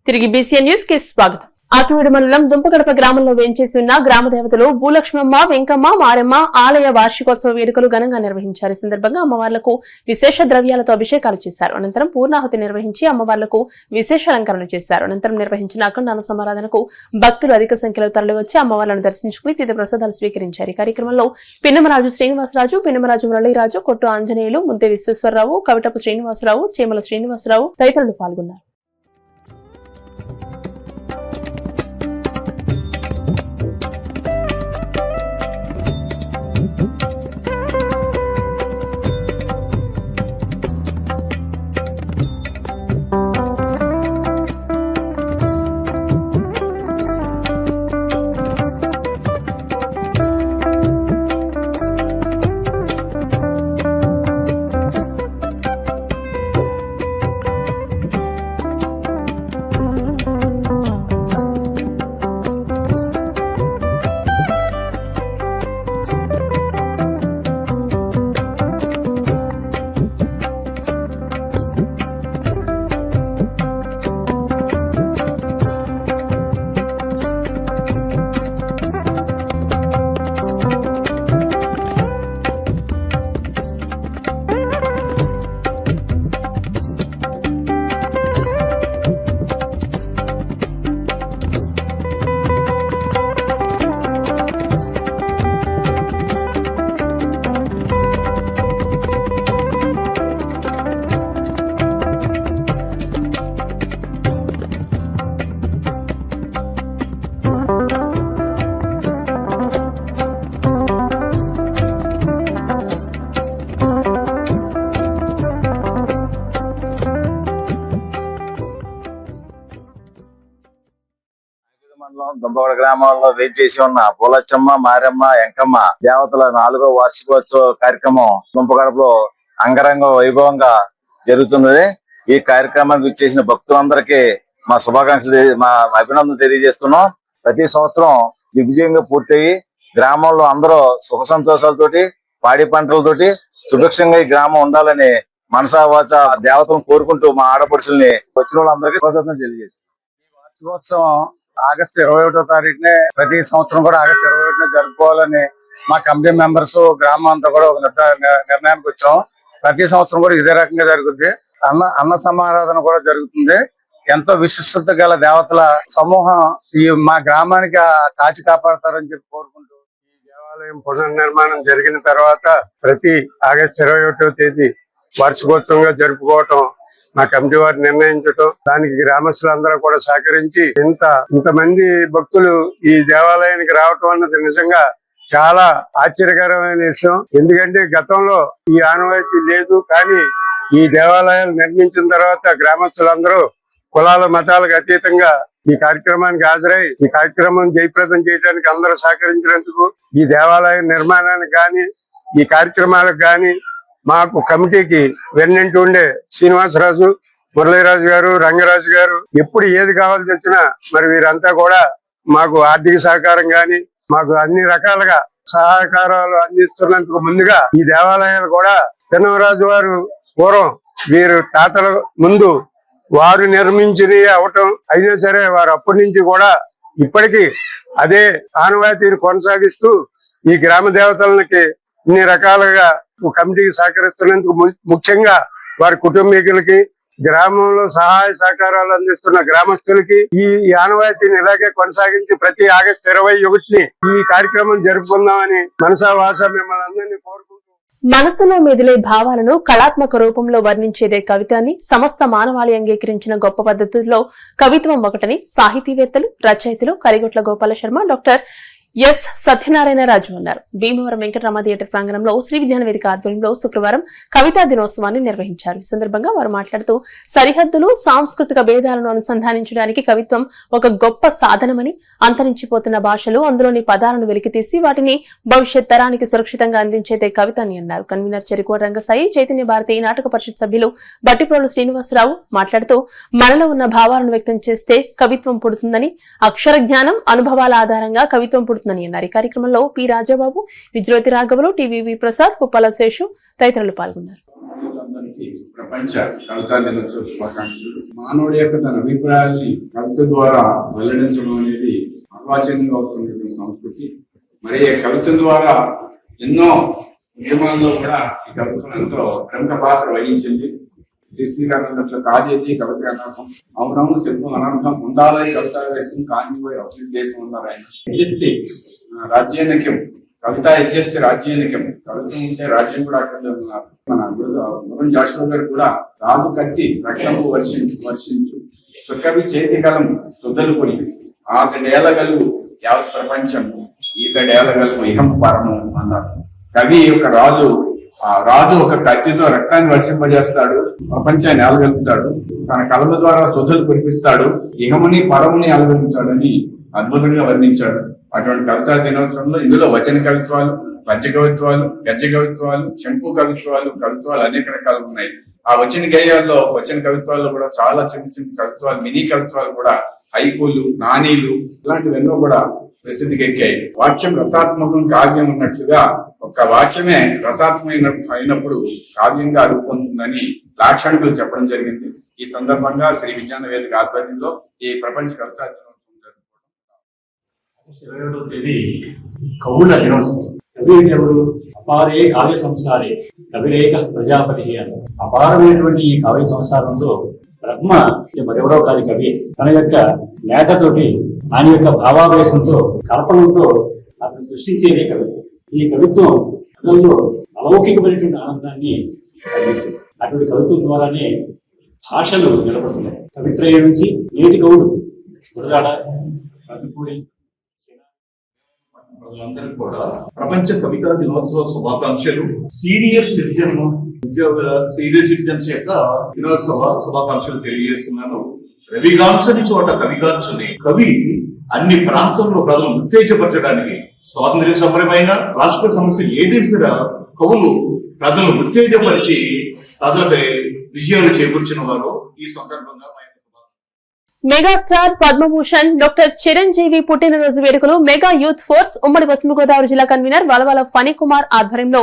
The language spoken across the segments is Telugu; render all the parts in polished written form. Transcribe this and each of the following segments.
తిరిగి బీసీఎన్ న్యూస్ కి స్వాగతం. ఆత్మూరు మండలం దుంపగడప గ్రామంలో వేంచేసి ఉన్న గ్రామ దేవతలు భూలక్ష్మమ్మ, వెంకమ్మ, మారెమ్మ ఆలయ వార్షికోత్సవ వేడుకలు ఘనంగా నిర్వహించారు. ఈ సందర్భంగా అమ్మవార్లకు విశేష ద్రవ్యాలతో అభిషేకాలు చేశారు. అనంతరం పూర్ణాహుతి నిర్వహించి అమ్మవార్లకు విశేష అలంకరణ చేశారు. అనంతరం నిర్వహించిన అఖండాన సమారాధనకు భక్తులు అధిక సంఖ్యలో తరలివచ్చి అమ్మవార్లను దర్శించుకుని తీర్థ ప్రసాదాలు స్వీకరించారు. ఈ కార్యక్రమంలో పిన్నమరాజు శ్రీనివాసరాజు, పిన్నమరాజు మురళీరాజు, కొట్టు ఆంజనేయులు, ముద్దే విశ్వేశ్వరరావు, కవిటపు శ్రీనివాసరావు, చేమల శ్రీనివాసరావు తదితరులు పాల్గొన్నారు. దుంపగడ గ్రామంలో వేంచేసి ఉన్న పూలచ్చమ్మ, మారెమ్మ, వెంకమ్మ దేవతల 4వ వార్షికోత్సవ కార్యక్రమం దుంపగడపలో అంగరంగ వైభవంగా జరుగుతున్నది. ఈ కార్యక్రమానికి ఇచ్చేసిన భక్తులందరికీ మా శుభాకాంక్షలు, మా అభినందనలు తెలియజేస్తున్నాం. ప్రతి సంవత్సరం దిగ్విజయంగా పూర్తయి గ్రామంలో అందరూ సుఖ సంతోషాలతోటి, పాడి పంటలతోటి సుభిక్షంగా ఈ గ్రామం ఉండాలని మనసా వాచ దేవతను కోరుకుంటూ మా ఆడపడుచుల్ని వచ్చిన వాళ్ళందరికీ కృతజ్ఞతలు తెలియజేస్తాం. ఈ వార్షికోత్సవం ఆగస్టు 21వ తారీఖునే ప్రతి సంవత్సరం కూడా ఆగస్టు 21న జరుపుకోవాలని మా కమిటీ మెంబర్స్ గ్రామం అంతా కూడా ఒక నిర్ణయానికి వచ్చాం. ప్రతి సంవత్సరం కూడా ఇదే రకంగా జరుగుద్ది. అన్న సమారాధన కూడా జరుగుతుంది. ఎంతో విశిష్టత గల దేవతల సమూహం ఈ మా గ్రామానికి కాచి కాపాడతారని చెప్పి కోరుకుంటూ ఈ దేవాలయం పునర్నిర్మాణం జరిగిన తర్వాత ప్రతి ఆగస్టు 21వ తేదీ వార్షికోత్సవంగా జరుపుకోవటం మా కమిటీ వారు నిర్ణయించటం, దానికి గ్రామస్తులందరూ కూడా సహకరించి ఇంతమంది భక్తులు ఈ దేవాలయానికి రావటం అన్నది నిజంగా చాలా ఆశ్చర్యకరమైన విషయం. ఎందుకంటే గతంలో ఈ ఆనవాయితీ లేదు, కానీ ఈ దేవాలయాలు నిర్మించిన తర్వాత గ్రామస్తులందరూ కులాల మతాలకు అతీతంగా ఈ కార్యక్రమానికి హాజరై ఈ కార్యక్రమం జయప్రదం చేయడానికి అందరూ సహకరించినందుకు, ఈ దేవాలయం నిర్మాణానికి గాని ఈ కార్యక్రమాలకు గాని మాకు కమిటీకి వెన్నంటూ ఉండే శ్రీనివాసరాజు, మురళీరాజు గారు, రంగరాజు గారు ఎప్పుడు ఏది కావాల్సి వచ్చినా మరి వీరంతా కూడా మాకు ఆర్థిక సహకారం గాని మాకు అన్ని రకాలుగా సహకారాలు అందిస్తున్నందుకు ముందుగా ఈ దేవాలయాలు కూడా పిన్నమరాజు వారు పూర్వం వీరు తాతల ముందు వారు నిర్మించినవి అవటం అయినా సరే వారు అప్పటి నుంచి కూడా ఇప్పటికీ అదే ఆనవాయితీని కొనసాగిస్తూ ఈ గ్రామ దేవతలకి ఇన్ని రకాలుగా కమిటీకి సహకరిస్తున్నందుకు ముఖ్యంగా వారి కుటుంబీకులకి, గ్రామంలో సహాయ సహకారాలు అందిస్తున్న గ్రామస్తులకి ఈ ఆనవాయితీని ఇలాగే కొనసాగించి ప్రతి ఆగస్టు 21ని ఈ కార్యక్రమం జరుపుకుందామని మనసా వాస మిమ్మల్ని అందరినీ కోరుకుంటూ మనసులో మెదిలే భావాలను కళాత్మక రూపంలో వర్ణించేదే కవిత అని సమస్త మానవాళి అంగీకరించిన గొప్ప పద్ధతుల్లో కవిత్వం ఒకటని సాహితీవేత్తలు, రచయితలు కరిగొట్ల గోపాల శర్మ, డాక్టర్ ఎస్ సత్యనారాయణరాజు అన్నారు. భీమవరం వెంకటరామ థియేటర్ ప్రాంగణంలో శ్రీ విజ్ఞాన వేదిక ఆధ్వర్యంలో శుక్రవారం కవితా దినోత్సవాన్ని నిర్వహించారు. ఈ సందర్భంగా వారు మాట్లాడుతూ సరిహద్దులు, సాంస్కృతిక భేదాలను అనుసంధానించడానికి కవిత్వం ఒక గొప్ప సాధనమని, అంతరించిపోతున్న భాషలు, అందులోని పదాలను వెలికితీసి వాటిని భవిష్యత్ తరానికి సురక్షితంగా అందించేదే కవిత అని అన్నారు. కన్వీనర్ చెరుకోట రంగసాయి, చైతన్య భారతి నాటక పరిషత్ సభ్యులు బట్టిప్రోలు శ్రీనివాసరావు మాట్లాడుతూ మనలో ఉన్న భావాలను వ్యక్తం చేస్తే కవిత్వం పుడుతుందని, అక్షర జ్ఞానం, అనుభవాల ఆధారంగా కవిత్వం పుడుతుందని అన్నారు. ఈ కార్యక్రమంలో పి రాజాబాబు, విజ్రోతి రాఘవులు, టీవీవి ప్రసాద్, పుప్పల శేషు తదితరులు పాల్గొన్నారు. అందరికీ ప్రపంచ కవితా దినోత్సవ శుభాకాంక్షలు. మానవుడి యొక్క తన అభిప్రాయాల్ని కవిత ద్వారా వెల్లడించడం అనేది అర్వాచీనంగా వస్తున్నటువంటి సంస్కృతి. మరి ఈ కవిత ద్వారా ఎన్నో ఉద్యమాల్లో కూడా ఈ కవిత్వం ఎంతో ప్రముఖ పాత్ర వహించింది. శ్రీశ్రీకాంత కాదేది కవిత అనర్థం, అవునవును శిల్పం అనర్థం, ఉండాలి కవిత వేసం కాంతిపోయి అవసరం దేశం ఉన్నారు ఆయన. యజ్జస్తి రాజ్యానిక్యం, కవిత యజ్జస్తి రాజ్యానిక్యం, కవిత్వం ఉంటే రాజ్యం కూడా అక్కడ ఉన్నారు. మన గురు జాషువా గారు కూడా రాజు కత్తి రక్తము వర్షించు సుకవి చేతి కలం సుద్దలుకొని ఆతడేలగలు యావత్ ప్రపంచము ఈతడేలగలు ఇహం పరము అన్నారు. కవి యొక్క రాజు ఒక కత్తితో రక్తాన్ని వర్షింపజేస్తాడు, ప్రపంచాన్ని ఏలగలుగుతాడు, తన కలమ ద్వారా శుద్ధులు కురిపిస్తాడు, ఇహముని పరముని ఏలగలుగుతాడని అద్భుతంగా వర్ణించాడు. అటువంటి కవితా దినోత్సవంలో ఇందులో వచన కవిత్వాలు, పద్య కవిత్వాలు, గద్య కవిత్వాలు, చెంపు కవిత్వాలు అనేక రకాలు ఉన్నాయి. ఆ వచన గేయాల్లో వచన కవిత్వాల్లో కూడా చాలా చిన్న చిన్న కవిత్వాలు, మినీ కవిత్వాలు కూడా, హైకూలు, నానీలు ఇలాంటివి ఎన్నో కూడా ప్రసిద్ధికి ఎక్కాయి. వాక్యం రసాత్మకం కావ్యం ఉన్నట్లుగా ఒక వాక్యమే అయినప్పుడు కావ్యంగా రూపొందుతుందని లాక్షణికులు చెప్పడం జరిగింది. ఈ సందర్భంగా శ్రీ విజ్ఞాన వేదిక ఆధ్వర్యంలో ఈ ప్రపంచ కవితా దినోత్సవం జరుపుకోవడం. 27వ తేదీ కవుల దినోత్సవం. కవి ఎవరు? అపారే కావ్య సంసారే కవిరేక ప్రజాపతి అని. అపారమైనటువంటి ఈ కావ్య సంసారంలో బ్రహ్మ మరెవరో కాదు కవి. తన యొక్క మేకతోటి, ఆయన యొక్క భావావేశంతో, కల్పనతో అతను సృష్టించేదే కవిత్వం. ఈ కవిత్వం ప్రజల్లో అలౌకికమైనటువంటి ఆనందాన్ని కలిగిస్తుంది. అటువంటి కవిత్వం ద్వారానే భాషలు నిలబడుతున్నాయి. కవిత్రయం నుంచి నేటి కవుడు గురజాడ, రవిపూడి ప్రజలందరికీ కూడా ప్రపంచ కవితా దినోత్సవ శుభాకాంక్షలు. సీనియర్ సిటిజన్స్ యొక్క దినోత్సవ శుభాకాంక్షలు తెలియజేస్తున్నాను. రవిగాంచని చోట కవిగాంచని. కవి అన్ని ప్రాంతంలో ప్రజలు ఉత్తేజపరచడానికి, స్వాతంత్ర్య సమరమైన రాష్ట్ర సమస్య ఏదైనా కవులు ప్రజలను ఉత్తేజపరిచి ప్రజలపై విజయాలు చేకూర్చిన వారు. ఈ సందర్భంగా మెగాస్టార్ పద్మభూషణ్ డాక్టర్ చిరంజీవి పుట్టినరోజు వేడుకలు మెగా యూత్ ఫోర్స్ ఉమ్మడి పశ్చిమ గోదావరి జిల్లా కన్వీనర్ వలవల ఫణికుమార్ ఆధ్వర్యంలో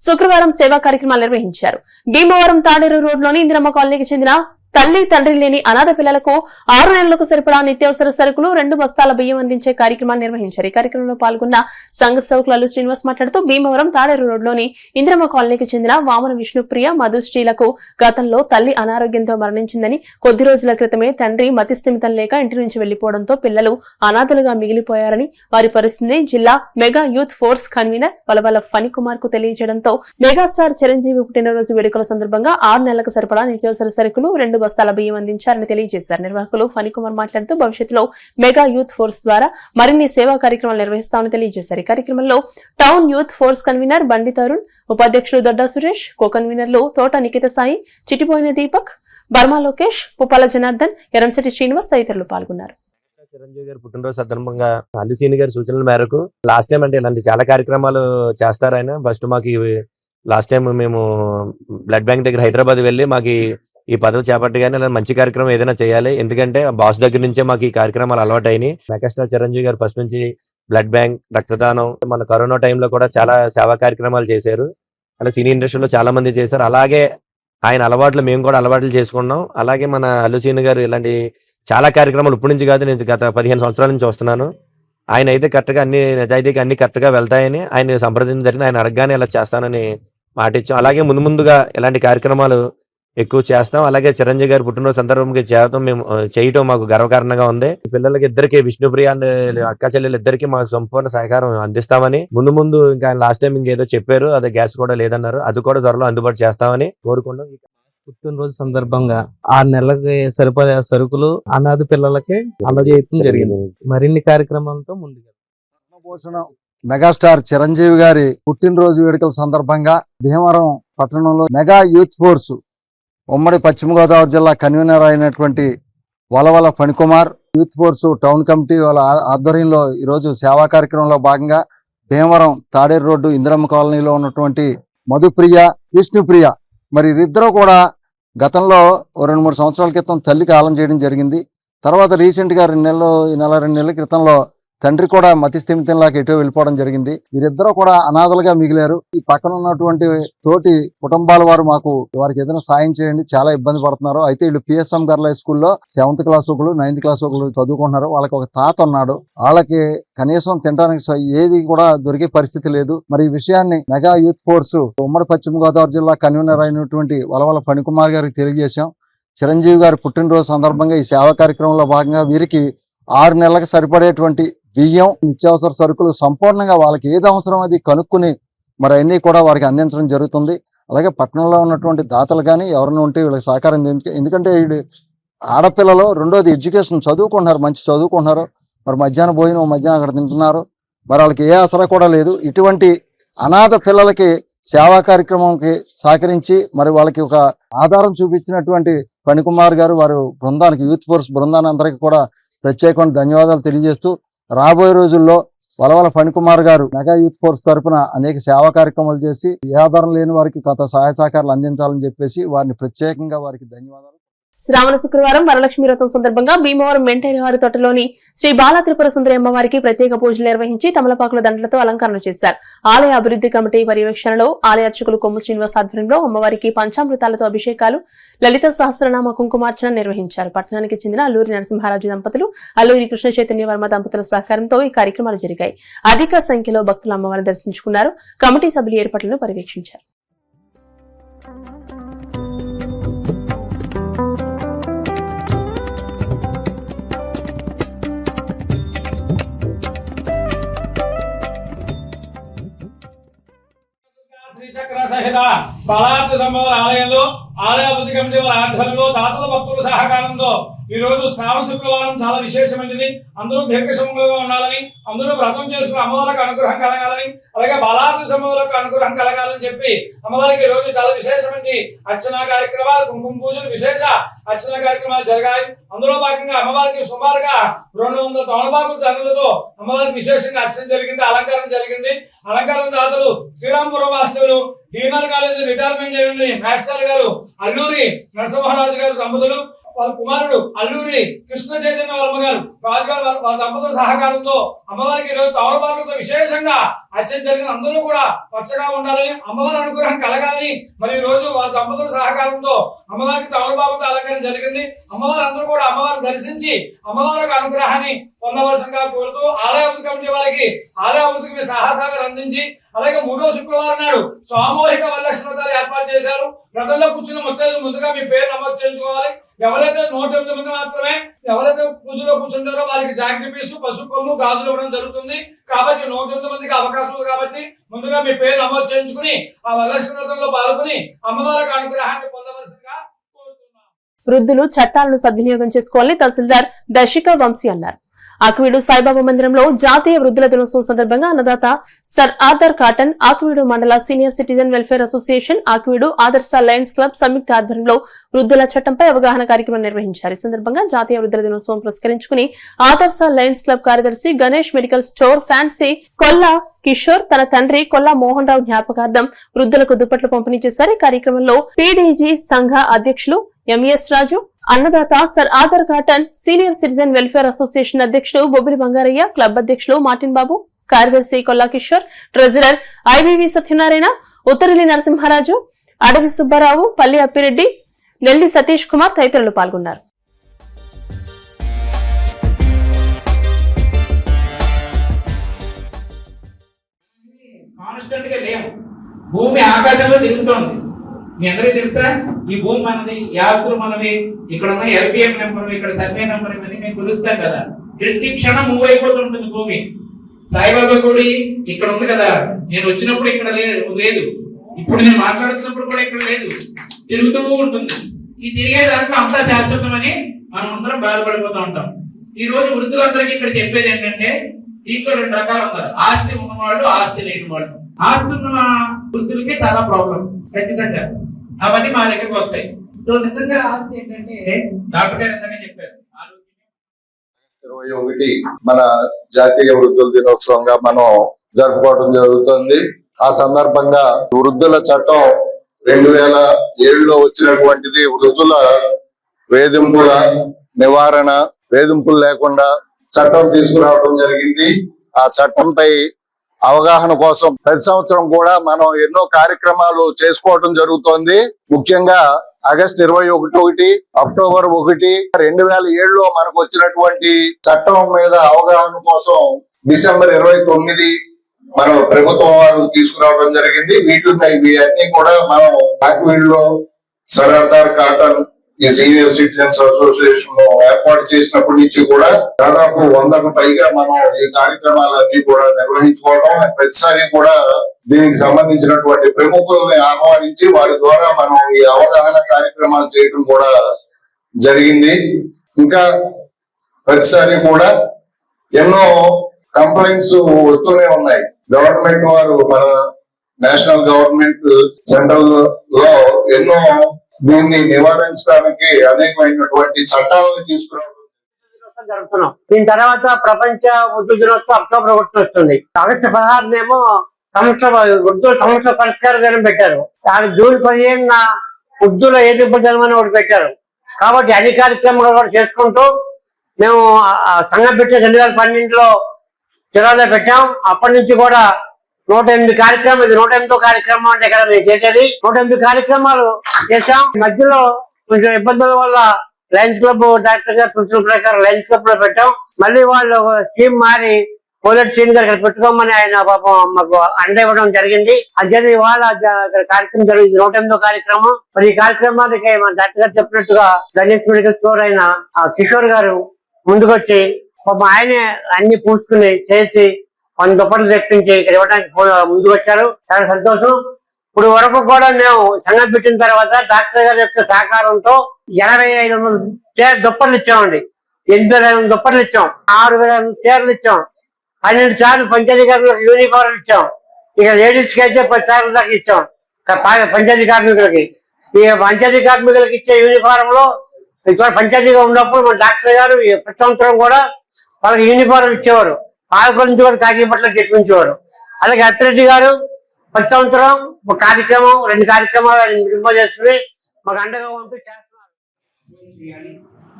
శుక్రవారం సేవా కార్యక్రమాలు నిర్వహించారు. భీమవరం తాడేరు రోడ్లోని ఇందిరమ్మ కాలనీకి చెందిన తల్లి తండ్రి లేని అనాథ పిల్లలకు 6 నెలలకు సరిపడా నిత్యావసర సరుకులు 2 బస్తాల బియ్యం అందించే కార్యక్రమాన్ని నిర్వహించారు. ఈ కార్యక్రమంలో పాల్గొన్న సంఘ సేవకులు అల్లు శ్రీనివాస్ మాట్లాడుతూ భీమవరం తాడేరు రోడ్లోని ఇందిరమ్మ కాలనీకి చెందిన వామన విష్ణుప్రియ మధుశ్రీలకు గతంలో తల్లి అనారోగ్యంతో మరణించిందని, కొద్ది రోజుల క్రితమే తండ్రి మతిస్థిమితం లేక ఇంటి నుంచి వెళ్లిపోవడంతో పిల్లలు అనాథలుగా మిగిలిపోయారని, వారి పరిస్థితిని జిల్లా mega youth force convener Valavala Phanikumar కు తెలియజేయడంతో మెగాస్టార్ చిరంజీవి పుట్టినరోజు వేడుకల సందర్భంగా 6 నెలలకు సరిపడా నిత్యావసర సరుకులు 2 బస్తాల బియ్యం అందించారని తెలియజేశారు. నిర్వాహకులు ఫణికుమార్ మాట్లాడుతూ భవిష్యత్తులో మెగా యూత్ ఫోర్స్ ద్వారా మరిన్ని సేవా కార్యక్రమాలు నిర్వహిస్తామని తెలియజేశారు. ఈ కార్యక్రమంలో టౌన్ యూత్ ఫోర్స్ కన్వీనర్ బండి తరుణ్, ఉపాధ్యక్షులు దొడ్డా సురేష్, కో కన్వీనర్లు తోట నిఖిత సాయి, చిటిపోయిన దీపక్, బర్మా లోకేష్, పుప్పాల జనార్దన్, ఎరంశెట్టి శ్రీనివాస్ తదితరులు పాల్గొన్నారు. చిరంజీవి గారి పుట్టినరోజు సందర్భంగా అల్లు సీని గారి సూచనల మేరకు లాస్ట్ టైం అంటే ఇలాంటి చాలా కార్యక్రమాలు చేస్తారు ఆయన. ఫస్ట్ మాకు లాస్ట్ టైం మేము బ్లడ్ బ్యాంక్ దగ్గర హైదరాబాద్ వెళ్ళి మాకు ఈ పదవి చేపట్టగానే ఇలా మంచి కార్యక్రమం ఏదైనా చేయాలి, ఎందుకంటే బాస్ దగ్గర నుంచే మాకు ఈ కార్యక్రమాలు అలవాటు అయినాయి. మెగాస్టార్ చిరంజీవి గారు ఫస్ట్ నుంచి బ్లడ్ బ్యాంక్, రక్తదానం, మన కరోనా టైంలో కూడా చాలా సేవా కార్యక్రమాలు చేశారు. అలా సినీ ఇండస్ట్రీలో చాలా మంది చేశారు. అలాగే ఆయన అలవాట్లు మేము కూడా అలవాట్లు చేసుకున్నాం. అలాగే మన అల్లు సీని గారు ఇలాంటి చాలా కార్యక్రమాలు ఇప్పటి నుంచి కాదు, నేను గత 15 సంవత్సరాల నుంచి వస్తున్నాను. ఆయన అయితే కరెక్ట్గా అన్ని నిజాయితీగా అన్ని కరెక్ట్గా వెళ్తాయని ఆయన సంప్రదించడం జరిగింది. ఆయన అడగగానే ఇలా చేస్తానని మాట ఇచ్చాం. అలాగే ముందుగా ఇలాంటి కార్యక్రమాలు ఎక్కువ చేస్తాం. అలాగే చిరంజీవి గారి పుట్టినరోజు సందర్భంగా చేయటం మాకు గర్వకారణంగా ఉంది. పిల్లలకి ఇద్దరికి, విష్ణుప్రియ అండ్ అక్క చెల్లెలు ఇద్దరికి మాకు సంపూర్ణ సహకారం అందిస్తామని, ముందు ఇంకా లాస్ట్ టైం ఇంకేదో చెప్పారు, అదే గ్యాస్ కూడా లేదన్నారు, అది కూడా త్వరలో అందుబాటు చేస్తామని కోరుకుంటాం. పుట్టినరోజు సందర్భంగా 6 నెలలకి సరిపడే సరుకులు అనాథ పిల్లలకి అందజేయడం జరిగింది. మరిన్ని కార్యక్రమాలతో ముందుగా మెగాస్టార్ చిరంజీవి గారి పుట్టినరోజు వేడుకల సందర్భంగా భీమవరం పట్టణంలో మెగా యూత్ ఫోర్స్ ఉమ్మడి పశ్చిమ గోదావరి జిల్లా కన్వీనర్ అయినటువంటి Valavala Phanikumar, youth force town committee వాళ్ళ ఆధ్వర్యంలో ఈరోజు సేవా కార్యక్రమంలో భాగంగా భీమవరం తాడేరు రోడ్డు ఇందిరమ్మ కాలనీలో ఉన్నటువంటి మధుప్రియ, విష్ణుప్రియ మరి వీరిద్దరూ కూడా గతంలో 2-3 సంవత్సరాల క్రితం తల్లి కాలం చేయడం జరిగింది. తర్వాత రీసెంట్గా 2 నెలల క్రితంలో తండ్రి కూడా మతి స్థిమితంలాగా ఎటో వెళ్ళిపోవడం జరిగింది. వీరిద్దరూ కూడా అనాథలుగా మిగిలారు. ఈ పక్కన ఉన్నటువంటి తోటి కుటుంబాల వారు వారికి ఏదైనా సాయం చేయండి, చాలా ఇబ్బంది పడుతున్నారు. అయితే వీళ్ళు పిఎస్ఎం గర్ల్ హై స్కూల్లో 7th క్లాస్ ఒకరు 9th క్లాస్ ఒకరు చదువుకుంటున్నారు. వాళ్ళకి ఒక తాత ఉన్నాడు. వాళ్ళకి కనీసం తినడానికి ఏది కూడా దొరికే పరిస్థితి లేదు. మరి ఈ విషయాన్ని మెగా యూత్ ఫోర్స్ ఉమ్మడి పశ్చిమ గోదావరి జిల్లా కన్వీనర్ అయినటువంటి వలవల ఫణికుమార్ గారికి తెలియజేశాం. చిరంజీవి గారి పుట్టినరోజు సందర్భంగా ఈ సేవా కార్యక్రమంలో భాగంగా వీరికి 6 నెలలకు సరిపడేటువంటి బియ్యం, నిత్యావసర సరుకులు సంపూర్ణంగా వాళ్ళకి ఏది అవసరం అది కనుక్కుని మరి అన్నీ కూడా వారికి అందించడం జరుగుతుంది. అలాగే పట్టణంలో ఉన్నటువంటి దాతలు కానీ ఎవరైనా ఉంటే వీళ్ళకి సహకారం, ఎందుకంటే వీడు ఆడపిల్లలు, రెండోది ఎడ్యుకేషన్ చదువుకుంటున్నారు, మంచి చదువుకుంటున్నారు. మరి మధ్యాహ్నం భోజనం మధ్యాహ్నం అక్కడ తింటున్నారు. మరి వాళ్ళకి ఏ ఆసరా కూడా లేదు. ఇటువంటి అనాథ పిల్లలకి సేవా కార్యక్రమంకి సహకరించి మరి వాళ్ళకి ఒక ఆధారం చూపించినటువంటి ఫణికుమార్ గారు వారి బృందానికి, యూత్ ఫోర్స్ బృందాన్ని అందరికీ కూడా ప్రత్యేకమైన ధన్యవాదాలు తెలియజేస్తూ, రాబోయే రోజుల్లో వలవల ఫణికుమార్ గారు మెగా యూత్ ఫోర్స్ తరఫున అనేక సేవా కార్యక్రమాలు చేసి ఏ ఆధారం లేని వారికి కొంత సహాయ సహకారాలు అందించాలని చెప్పేసి వారిని ప్రత్యేకంగా వారికి ధన్యవాదాలు. శ్రావణ శుక్రవారం వరలక్ష్మి వ్రతం సందర్భంగా భీమవరం మెంటైన వారి తోటలోని శ్రీ బాల త్రిపుర సుందరి అమ్మవారికి ప్రత్యేక పూజలు నిర్వహించి తమలపాకుల దండలతో అలంకరణ చేశారు. ఆలయ అభివృద్ధి కమిటీ పర్యవేక్షణలో ఆలయ అర్చకులు కొమ్ము శ్రీనివాస్ ఆధ్వర్యంలో అమ్మవారికి పంచామృతాలతో అభిషేకాలు, లలిత సహస్రనామ కుంకుమార్చన నిర్వహించారు. పట్టణానికి చెందిన అల్లూరి నరసింహారాజు దంపతులు, అల్లూరి కృష్ణ చైతన్య వర్మ దంపతుల సహకారంతో ఈ కార్యక్రమాలు జరిగాయి. అధిక సంఖ్యలో భక్తులు అమ్మవారిని దర్శించుకున్నారు. కమిటీ సభ్యులు ఏర్పాట్లను పర్యవేక్షించారు. శ్రీచక్ర సహిత బలార్థ సంభవ ఆలయంలో ఆలయ అభివృద్ధి కమిటీ వారి ఆధ్వర్యంలో దాతల భక్తుల సహకారంతో ఈ రోజు శ్రావణ శుక్రవారం చాలా విశేషమైనది. అందరూ దీర్ఘశమంగా ఉండాలని, అందరూ వ్రతం చేసుకుని అమ్మవారికి అనుగ్రహం కలగాలని, అలాగే బలార్థ సంభవాలకు అనుగ్రహం కలగాలని చెప్పి అమ్మవారికి ఈ రోజు చాలా విశేషమైనది అర్చనా కార్యక్రమాలు, కుంకుమ పూజలు, విశేష అర్చనా కార్యక్రమాలు జరిగాయి. అందులో భాగంగా అమ్మవారికి సుమారుగా 200 తమలపాకు దండలతో అమ్మవారికి విశేషంగా అర్చన జరిగింది, అలంకారం జరిగింది. అలంకారం దాతలు శ్రీరాంపురం వాస్తవులు, డిఎన్ఆర్ కాలేజీ రిటైర్మెంట్ అయిన మాస్టర్ గారు అల్లూరి నరసింహరాజు గారు దంపతులు, వాళ్ళ కుమారుడు అల్లూరి కృష్ణ చైతన్య వర్మ గారు రాజుగారు వాళ్ళ దంపతుల సహకారంతో అమ్మవారికి ఈరోజు తమలపాకులతో విశేషంగా అర్చన జరిగిన. అందరూ కూడా పచ్చగా ఉండాలని, అమ్మవారి అనుగ్రహం కలగాలని మరి ఈ రోజు వాళ్ళ దంపతుల సహకారంతో అమ్మవారికి తమలపాకులతో అలంకరణ జరిగింది. అమ్మవారు అందరూ కూడా అమ్మవారిని దర్శించి అమ్మవారికి అనుగ్రహాన్ని పొందవలసిందిగా కోరుతూ ఆలయ అభివృద్ధి కమిటీ వాళ్ళకి ఆలయ అభివృద్ధికి మీ సహకారం అందించి, అలాగే 3వ శుక్రవారం నాడు సామూహిక వరలక్ష్మి వ్రతాలు ఏర్పాటు చేశారు. వ్రతంలో కూర్చున్న మొత్తం ముందుగా మీ పేరు నమోదు చేయించుకోవాలి. ఎవరైతే 108 మంది మాత్రమే ఎవరైతే పూజలో కూర్చుంటారో వారికి జాకెట్ పీసు, పసుపు కొమ్ము, గాజులు ఇవ్వడం జరుగుతుంది. కాబట్టి 108 మందికి అవకాశం ఉంది. కాబట్టి ముందుగా మీ పేరు నమోదు చేయించుకుని ఆ వరలక్ష్మి వ్రతంలో పాల్గొని అమ్మవారికి అనుగ్రహాన్ని పొందవలసిందిగా కోరుతున్నాం. వృద్ధులు చట్టాలను సద్వినియోగం చేసుకోవాలని తహసీల్దార్ దర్శిక వంశీ అన్నారు. ఆకువీడు సాయిబాబా మందిరంలో జాతీయ వృద్ధుల దినోత్సవం సందర్భంగా అన్నదాత సర్ ఆర్థర్ కాటన్, ఆకువీడు మండల senior citizen welfare association, Akividu ఆదర్శ లయన్స్ క్లబ్ సంయుక్త ఆధ్వర్యంలో వృద్ధుల చట్టంపై అవగాహన కార్యక్రమం నిర్వహించారు. ఈ సందర్భంగా జాతీయ వృద్ధుల దినోత్సవం పురస్కరించుకుని ఆదర్శ లయన్స్ క్లబ్ కార్యదర్శి Ganesh medical store fancy Kolla Kishore తన తండ్రి కొల్లా మోహన్ రావు జ్ఞాపకార్థం వృద్ధులకు దుప్పట్లు పంపిణీ చేశారు. ఈ కార్యక్రమంలో పీడీజీ సంఘ అధ్యక్షులు ఎంఎస్ రాజు, అన్నదాత Sir Arthur Cotton senior citizen welfare association అధ్యక్షుడు బొబ్బిలి బంగారయ్య, క్లబ్ అధ్యక్షులు మార్టిన్ బాబు, కార్యదర్శి కొల్లా కిషోర్, ట్రెజరర్ ఐబీవీ సత్యనారాయణ, ఉత్తరలి నరసింహారాజు, అడవి సుబ్బారావు, పల్లి అప్పిరెడ్డి, నెల్లి సతీష్ కుమార్ తదితరులు పాల్గొన్నారు. భూమి ఆకాశంలో తిరుగుతోంది. మీ అందరికీ తెలుసా? ఈ భూమి మనది, యాత్ర మనది, ఇక్కడ ఉన్న ఎల్పిఎం నెంబర్, ఇక్కడ సర్వే నెంబర్ ఇవన్నీ మేము కొలుస్తాం కదా. ప్రతి క్షణం మూవ్ అయిపోతుంటుంది భూమి. సాయిబాబా గుడి ఇక్కడ ఉంది కదా, నేను వచ్చినప్పుడు ఇక్కడ లేదు, ఇప్పుడు నేను మాట్లాడుతున్నప్పుడు కూడా ఇక్కడ లేదు, తిరుగుతూ ఉంటుంది. ఈ తిరిగే దాంట్లో అంతా శాశ్వతమని మనం అందరం బాధపడిపోతూ ఉంటాం. ఈ రోజు వృద్ధులందరికీ ఇక్కడ చెప్పేది ఏంటంటే, దీంట్లో 2 రకాలు ఉన్నారు. ఆస్తి ఉన్నవాళ్ళు, ఆస్తి లేని వాళ్ళు. ఆస్తి ఉన్న వృద్ధులకి చాలా ప్రాబ్లమ్స్ ఖచ్చితంగా అవన్నీ మా దగ్గరికి వస్తాయి. సో నిజంగా ఆస్తి ఏంటంటే డాక్టర్ గారు ఎంతగా చెప్పారు, 21 మన జాతీయ వృద్ధుల దినోత్సవంగా మనం జరుపుకోవడం జరుగుతుంది. ఆ సందర్భంగా వృద్ధుల చట్టం 2007లో వచ్చినటువంటిది. వృద్ధుల వేధింపుల నివారణ, వేధింపులు లేకుండా చట్టం తీసుకురావడం జరిగింది. ఆ చట్టంపై అవగాహన కోసం ప్రతి సంవత్సరం కూడా మనం ఎన్నో కార్యక్రమాలు చేసుకోవడం జరుగుతోంది. ముఖ్యంగా ఆగస్టు 21, అక్టోబర్ 1, 2007లో మనకు వచ్చినటువంటి చట్టం మీద అవగాహన కోసం డిసెంబర్ 29 మనం ప్రభుత్వం వారు తీసుకురావడం జరిగింది. ఇవి అన్ని కూడా మనం లో సర్దార్ కాటన్ ఈ సీనియర్ సిటిజన్స్ అసోసియేషన్ ఏర్పాటు చేసినప్పటి నుంచి కూడా దాదాపు 100కు పైగా మనం ఈ కార్యక్రమాలన్నీ కూడా నిర్వహించుకోవడం, ప్రతిసారి కూడా దీనికి సంబంధించినటువంటి ప్రముఖుల్ని ఆహ్వానించి వారి ద్వారా మనం ఈ అవగాహన కార్యక్రమాలు చేయడం కూడా జరిగింది. ఇంకా ప్రతిసారి కూడా ఎన్నో కంప్లైంట్స్ వస్తూనే ఉన్నాయి. గవర్నమెంట్ వారు మన నేషనల్ గవర్నమెంట్ సెంట్రల్ లో ఎన్నో దీన్ని నివారించడానికి అనేకమైనటువంటి చట్టాలను తీసుకురావడం జరుగుతున్నాం. దీని తర్వాత ప్రపంచ ఉర్దూ దినోత్సవం అక్టోబర్ 1 వస్తుంది. ఆగస్టు 16 ఉర్దూ సంవత్సర పరిష్కార దినం పెట్టారు. జూన్ 15 ఉర్దూలో ఏది దినం ఒకటి పెట్టారు. కాబట్టి అన్ని కార్యక్రమాలు కూడా చేసుకుంటూ మేము సంఘం పెట్టి 2012లో జిల్లాలో పెట్టాం. అప్పటి నుంచి కూడా 108 కార్యక్రమాలు, ఇది 108వ కార్యక్రమం అంటే ఇక్కడ మేము చేసేది. 108 కార్యక్రమాలు చేశాం. మధ్యలో కొంచెం ఇబ్బందుల వల్ల లయన్స్ క్లబ్ డాక్టర్ గారు సూచన ప్రకారం లయన్స్ క్లబ్ లో పెట్టాం. మళ్ళీ వాళ్ళు స్కీమ్ మారి పోలెట్ సీన్ గారు ఇక్కడ పెట్టుకోమని ఆయన పాపం మాకు అండ ఇవ్వడం జరిగింది. అదే ఇవాళ కార్యక్రమం జరిగింది, 108వ కార్యక్రమం. మరి ఈ కార్యక్రమానికి మన డాక్టర్ గారు చెప్పినట్టుగా గణేష్ మెడికల్ స్టోర్ అయిన కిషోర్ గారు ముందుకొచ్చి పాపం ఆయనే అన్ని పూసుకుని చేసి 100 దుప్పట్లు తెప్పించి ఇక్కడ ఇవ్వడానికి ముందుకు వచ్చారు. చాలా సంతోషం. ఇప్పుడు వరకు కూడా మేము సంఘం పెట్టిన తర్వాత డాక్టర్ గారి యొక్క సహకారంతో 8500 దుప్పట్లు ఇచ్చామండి. 8500 దుప్పట్లు ఇచ్చాం, 6000 చీరలు ఇచ్చాం, 12 సార్లు పంచాయతీ కార్మికులకు యూనిఫార్మ్ ఇచ్చాం. ఇక లేడీస్ కి అయితే 10 సార్లు దాకా ఇచ్చాం పంచాయతీ కార్మికులకి. ఈ పంచాయతీ కార్మికులకి ఇచ్చే యూనిఫారం లో పంచాయతీగా ఉన్నప్పుడు మన డాక్టర్ గారు ప్రతి సంవత్సరం కూడా వాళ్ళకి యూనిఫారం ఇచ్చేవారు. పాలకొల నుంచి కూడా కాకి బట్టలకు తెప్పించేవారు. అలాగే అత్రెడ్డి గారు ప్రతి సంవత్సరం ఒక కార్యక్రమం 2 కార్యక్రమాలు నిర్మల్ చేసుకుని మాకు అండగా ఉంటూ చేస్తున్నారు.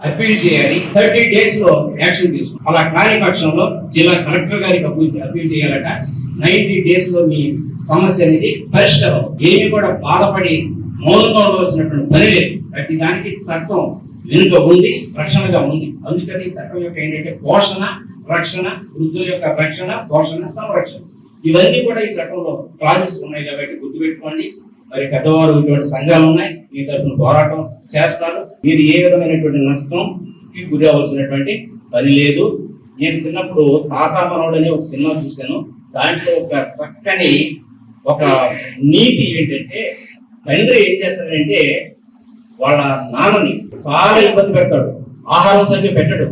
అప్పీల్ చేయాలి, 30 days లో యాక్షన్ తీసుకోవాలి. అలా కాని పక్షంలో జిల్లా కలెక్టర్ గారికి అప్పీల్ చేయాలట. 90 days లో మీ సమస్య అనేది పరిష్కారం. ఏమి కూడా బాధపడి మౌనంగా ఉండవలసినటువంటి పని లేదు. ప్రతి దానికి చట్టం వెనుక ఉంది, రక్షణగా ఉంది. అందుకని చట్టం యొక్క ఏంటంటే పోషణ, రక్షణ, వృద్ధుల యొక్క రక్షణ, పోషణ, సంరక్షణ, ఇవన్నీ కూడా ఈ చట్టంలో క్లాజెస్ ఉన్నాయి. కాబట్టి గుర్తుపెట్టుకోండి. మరి పెద్దవారు ఇటువంటి సంఘాలు ఉన్నాయి, మీ తరఫున పోరాటం చేస్తారు. మీరు ఏ విధమైనటువంటి నష్టంకి గురి అవ్వాల్సినటువంటి పని లేదు. నేను చిన్నప్పుడు తాతామనోడు అనే ఒక సినిమా చూశాను. దాంట్లో ఒక చక్కని ఒక నీతి ఏంటంటే, తండ్రి ఏం చేస్తాడంటే వాళ్ళ నాన్నని చాలా ఇబ్బంది పెడతాడు, ఆహారం సరిగ్గా పెట్టడు.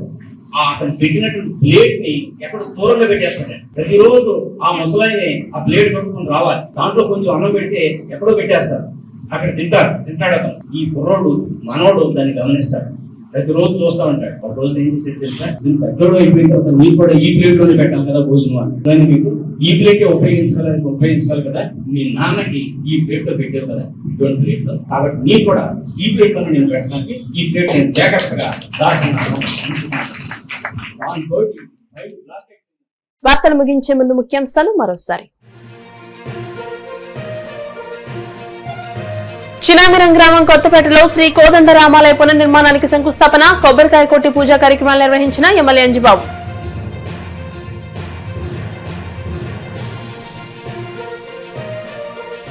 అతను పెట్టినటువంటి ప్లేట్ ని ఎక్కడ దూరంగా పెట్టేస్తాడు. ప్రతిరోజు ఆ ముసలాయిని ఆ ప్లేట్ పట్టుకుని రావాలి. దాంట్లో కొంచెం అన్నం పెడితే ఎక్కడో పెట్టేస్తారు, అక్కడ తింటాడు అతను. ఈ కుర్రోడు మనోడు దాన్ని గమనిస్తాడు, ప్రతిరోజు చూస్తూ ఉంటాడు. ఒక రోజు ఏం చేసేది తెలుసా, దీన్ని పెద్దోడు అయిపోయిన తర్వాత మీకు కూడా ఈ ప్లేట్ లోనే పెట్టాలి కదా భోజనం. దాన్ని మీకు ఈ ప్లేట్ ఉపయోగించాలి కదా. మీ నాన్నకి ఈ ప్లేట్ లో పెట్టారు కదా, ఇటువంటి ప్లేట్ లో, కాబట్టి నీకు కూడా ఈ ప్లేట్ లో నేను పెట్టడానికి ఈ ప్లేట్ నేను జాగ్రత్తగా రాస్తున్నాను. వార్తలు ముగించే ముందు ముఖ్యాంశాలు మరోసారి. చినామిరం గ్రామం కొత్తపేటలో శ్రీ కోదండరామాలయ పునర్నిర్మాణానికి శంకుస్థాపన, కొబ్బరికాయ కొట్టి పూజా కార్యక్రమాలు నిర్వహించిన ఎమ్మెల్యే అంజిబాబు.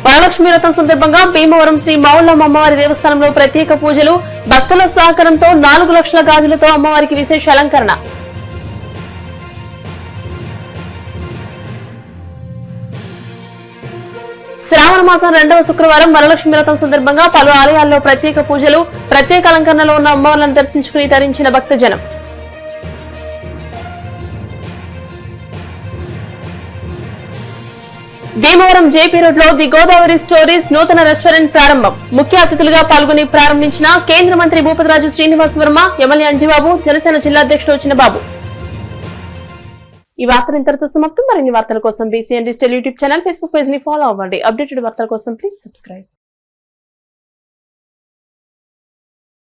వరలక్ష్మి వ్రతం సందర్భంగా భీమవరం శ్రీ మౌళ్ళమ్మ అమ్మవారి దేవస్థానంలో ప్రత్యేక పూజలు, భక్తుల సహకారంతో 4 లక్షల గాజులతో అమ్మవారికి విశేష అలంకరణ. శ్రావణ మాసం 2వ శుక్రవారం వరలక్ష్మి వ్రతం సందర్భంగా పలు ఆలయాల్లో ప్రత్యేక పూజలు, ప్రత్యేక అలంకరణలో ఉన్న అమ్మవార్లను దర్శించుకుని తరించిన భక్తజనం. భీమవరం జేపీ రోడ్ లో ది గోదావరి స్టోరీస్ నూతన రెస్టారెంట్ ప్రారంభం. ముఖ్య అతిథులుగా పాల్గొని ప్రారంభించిన కేంద్ర మంత్రి భూపతిరాజు శ్రీనివాస్ వర్మ, ఎమ్మెల్యే అంజిబాబు, జనసేన జిల్లా అధ్యక్షుడు చిన్నబాబు. ఈ వార్తలు ఇంతటితో సమాప్తం. మరిన్ని వార్తల కోసం BCN digital YouTube channel, Facebook page ని ఫాలో అవ్వండి. అప్డేటెడ్ వార్తల కోసం ప్లీజ్ సబ్స్క్రైబ్.